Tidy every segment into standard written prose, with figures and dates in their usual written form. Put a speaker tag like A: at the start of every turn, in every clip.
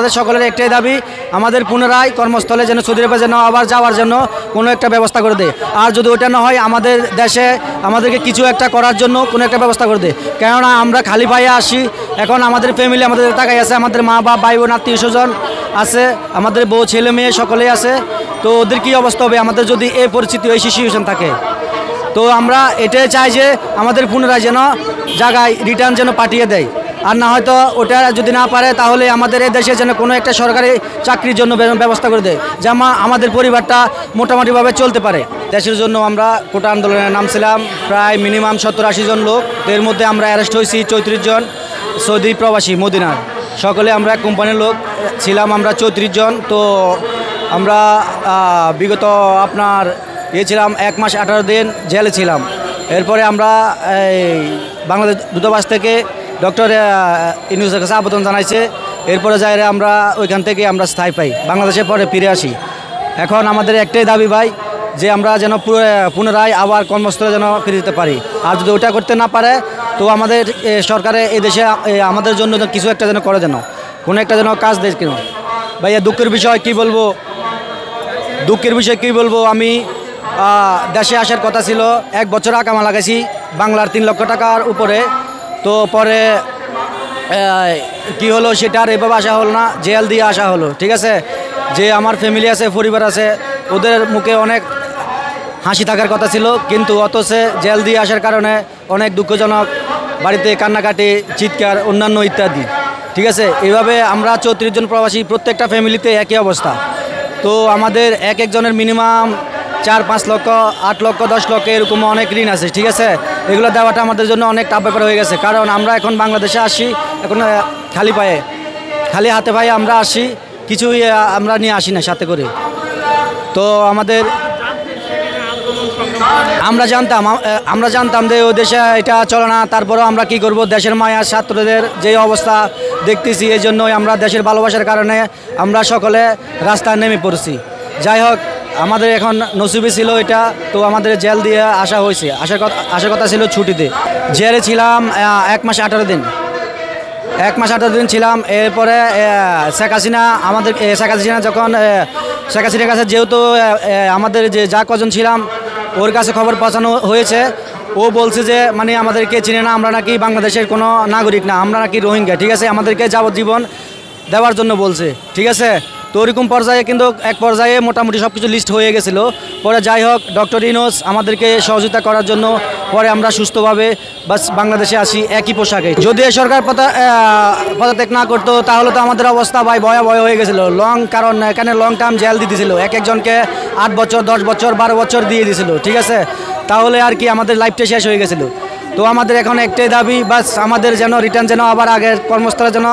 A: আমাদের সকলের একটাই দাবি, আমাদের পুনরায় কর্মস্থলে যেন সৌদি আরবে যেন আবার যাওয়ার জন্য কোনো একটা ব্যবস্থা করে দেয়। আর যদি ওটা না হয় আমাদের দেশে আমাদেরকে কিছু একটা করার জন্য কোনো একটা ব্যবস্থা করে দেয়। কেননা আমরা খালি পায়ে আসি, এখন আমাদের ফ্যামিলি আমাদের তাকাই আছে, আমাদের মা বাবা ভাই বোন আত্মীয় স্বজন আছে, আমাদের বউ ছেলে মেয়ে সকলেই আছে। তো ওদের কী অবস্থা হবে আমাদের যদি এই পরিস্থিতি এই সিচুয়েশন থাকে? তো আমরা এটাই চাই যে আমাদের পুনরায় যেন জায়গায় রিটার্ন যেন পাঠিয়ে দেয়। আর না হয়তো ওটা যদি না পারে তাহলে আমাদের এই দেশে যেন কোনো একটা সরকারি চাকরির জন্য ব্যবস্থা করে দেয়, যে আমাদের পরিবারটা মোটামুটিভাবে চলতে পারে। দেশের জন্য আমরা কোটা আন্দোলনে নামছিলাম, প্রায় মিনিমাম 70-80 জন লোক। এর মধ্যে আমরা অ্যারেস্ট হয়েছি 34 জন সৌদি প্রবাসী মদিনার। সকলে আমরা কোম্পানির লোক ছিলাম, আমরা 34 জন। তো আমরা বিগত আপনার ছিলাম 1 মাস 18 দিন জেলে ছিলাম। এরপরে আমরা এই বাংলাদেশ দূতাবাস থেকে ডক্টর ইউনূসের কাছে আবেদন জানাইছে। এরপরে যাই আমরা ওইখান থেকে আমরা স্থায়ী পাই, বাংলাদেশের পরে ফিরে আসি। এখন আমাদের একটাই দাবি ভাই, যে আমরা যেন পুনরায় আবার কর্মস্থলে যেন ফিরে যেতে পারি। আর যদি ওটা করতে না পারে তো আমাদের সরকারে এই দেশে আমাদের জন্য কিছু একটা যেন করে, যেন কোনো একটা যেন কাজ দেয়। কেন ভাইয়া দুঃখের বিষয় কী বলবো, আমি দেশে আসার কথা ছিল, 1 বছর আকামা লাগাইছি বাংলার 3 লক্ষ টাকার উপরে। তো পরে কি হলো সেটা আর এভাবে আসা হলো না, জেল দিয়ে আসা হলো। ঠিক আছে, যে আমার ফ্যামিলি আছে, পরিবার আছে, ওদের মুখে অনেক হাসি থাকার কথা ছিল, কিন্তু অথচ জেল দিয়ে আসার কারণে অনেক দুঃখজনক, বাড়িতে কান্নাকাটি, চিৎকার, অন্যান্য ইত্যাদি। ঠিক আছে, এইভাবে আমরা 34 জন প্রবাসী, প্রত্যেকটা ফ্যামিলিতে একই অবস্থা। তো আমাদের এক একজনের মিনিমাম 4-5 লক্ষ, 8 লক্ষ, 10 লক্ষ এরকম অনেক ঋণ আছে। ঠিক আছে, এগুলো দেওয়াটা আমাদের জন্য অনেক টাফ ব্যাপার হয়ে গেছে, কারণ আমরা এখন বাংলাদেশে আসি, এখন খালি হাতে পায়ে আমরা আসি, কিছুই আমরা নিয়ে আসি না সাথে করে। তো আমরা জানতাম যে ওই দেশে এটা চলে না, তারপরেও আমরা কি করব, দেশের মায়া ছাত্রদের যে অবস্থা দেখতেছি, এই জন্যই আমরা দেশের ভালোবাসার কারণে আমরা সকলে রাস্তায় নেমে পড়ছি। যাই হোক, আমাদের এখন নসিবে ছিল এটা, তো আমাদের জেল দিয়ে আসা হয়েছে, আসার কথা ছিল ছুটিতে। জেলে ছিলাম 1 মাস 18 দিন, 1 মাস 18 দিন ছিলাম। এরপরে শেখ হাসিনা যখন শেখ হাসিনার কাছে যেহেতু আমাদের যা কজন ছিলাম ওর কাছে খবর পৌঁছানো হয়েছে, ও বলছে যে মানে আমাদেরকে চিনে না, আমরা নাকি বাংলাদেশের কোনো নাগরিক না, আমরা নাকি রোহিঙ্গা। ঠিক আছে, আমাদেরকে যাবজ্জীবন দেওয়ার জন্য বলছে। ঠিক আছে, তো ওরকম পর্যায়ে কিন্তু এক পর্যায়ে মোটামুটি সব কিছু লিস্ট হয়ে গেছিলো। পরে যাই হোক, ডক্টর ইউনূস আমাদেরকে সহযোগিতা করার জন্য পরে আমরা সুস্থভাবে বাংলাদেশে আসি একই পোশাকে। যদি সরকার পদত্যাগ না করতো তাহলে তো আমাদের অবস্থা ভাই ভয়াবহ হয়ে গেছিলো। কারণ এখানে লং টার্ম জেল দিয়ে দিয়েছিল, এক একজনকে 8 বছর, 10 বছর, 12 বছর দিয়ে দিয়েছিল। ঠিক আছে, তাহলে আর কি আমাদের লাইফটা শেষ হয়ে গেছিলো। তো আমাদের এখন একটাই দাবি, বাস আমাদের যেন রিটার্ন যেন আবার আগের কর্মস্থলে যেন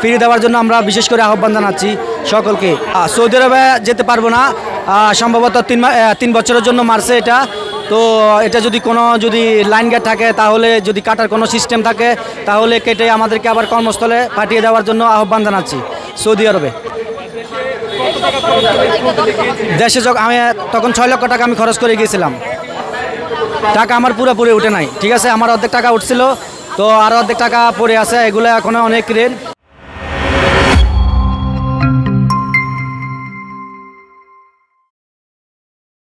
A: ফিরিয়ে দেওয়ার জন্য আমরা বিশেষ করে আহ্বান জানাচ্ছি সকলকে। সৌদি আরবে যেতে পারবো না, সম্ভবত 3 বছরের জন্য মারছে এটা। তো এটা যদি লাইন গেট থাকে, তাহলে যদি কাটার কোনো সিস্টেম থাকে তাহলে কেটে আমাদেরকে আবার কর্মস্থলে পাঠিয়ে দেওয়ার জন্য আহ্বান জানাচ্ছি সৌদি আরবে। দেশে আমি তখন 6 লক্ষ টাকা আমি খরচ করে গিয়েছিলাম, টাকা আমার পুরোপুরি উঠে নাই। ঠিক আছে, আমার অর্ধেক টাকা উঠছিল, তো আর অর্ধেক টাকা পড়ে আছে, এগুলো এখনও অনেক ঋণ।